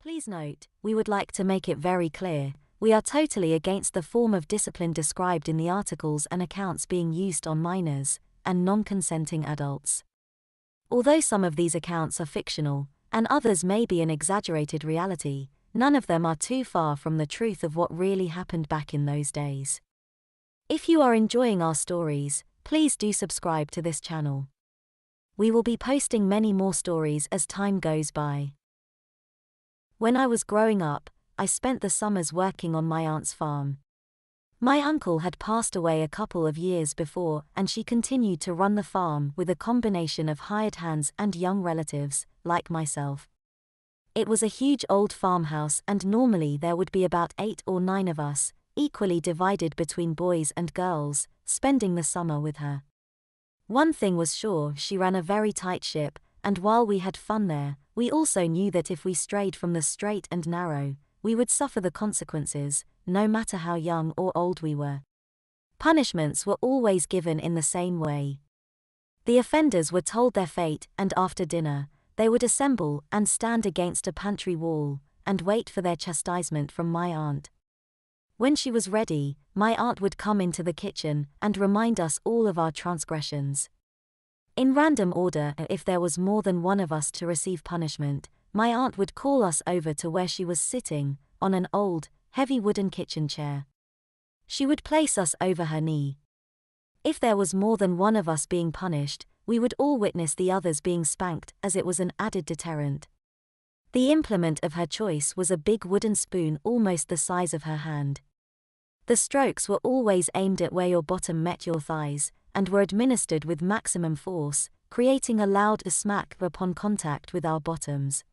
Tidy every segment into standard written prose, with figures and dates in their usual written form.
Please note, we would like to make it very clear, we are totally against the form of discipline described in the articles and accounts being used on minors and non-consenting adults. Although some of these accounts are fictional, and others may be an exaggerated reality, none of them are too far from the truth of what really happened back in those days. If you are enjoying our stories, please do subscribe to this channel. We will be posting many more stories as time goes by. When I was growing up, I spent the summers working on my aunt's farm. My uncle had passed away a couple of years before, and she continued to run the farm with a combination of hired hands and young relatives, like myself. It was a huge old farmhouse, and normally there would be about 8 or 9 of us, equally divided between boys and girls, spending the summer with her. One thing was sure, she ran a very tight ship, and while we had fun there, we also knew that if we strayed from the straight and narrow, we would suffer the consequences, no matter how young or old we were. Punishments were always given in the same way. The offenders were told their fate, and after dinner, they would assemble and stand against a pantry wall, and wait for their chastisement from my aunt. When she was ready, my aunt would come into the kitchen and remind us all of our transgressions. In random order, if there was more than one of us to receive punishment, my aunt would call us over to where she was sitting, on an old, heavy wooden kitchen chair. She would place us over her knee. If there was more than one of us being punished, we would all witness the others being spanked, as it was an added deterrent. The implement of her choice was a big wooden spoon almost the size of her hand. The strokes were always aimed at where your bottom met your thighs, and were administered with maximum force, creating a loud smack upon contact with our bottoms.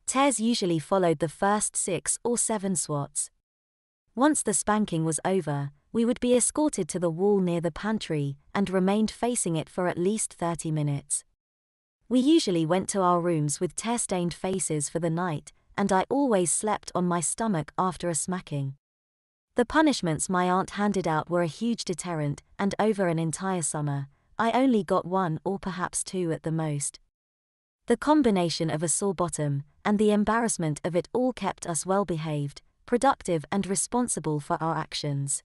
Tears usually followed the first 6 or 7 swats. Once the spanking was over, we would be escorted to the wall near the pantry and remained facing it for at least 30 minutes. We usually went to our rooms with tear-stained faces for the night, and I always slept on my stomach after a smacking. The punishments my aunt handed out were a huge deterrent, and over an entire summer, I only got 1 or perhaps 2 at the most. The combination of a sore bottom and the embarrassment of it all kept us well behaved, productive and responsible for our actions.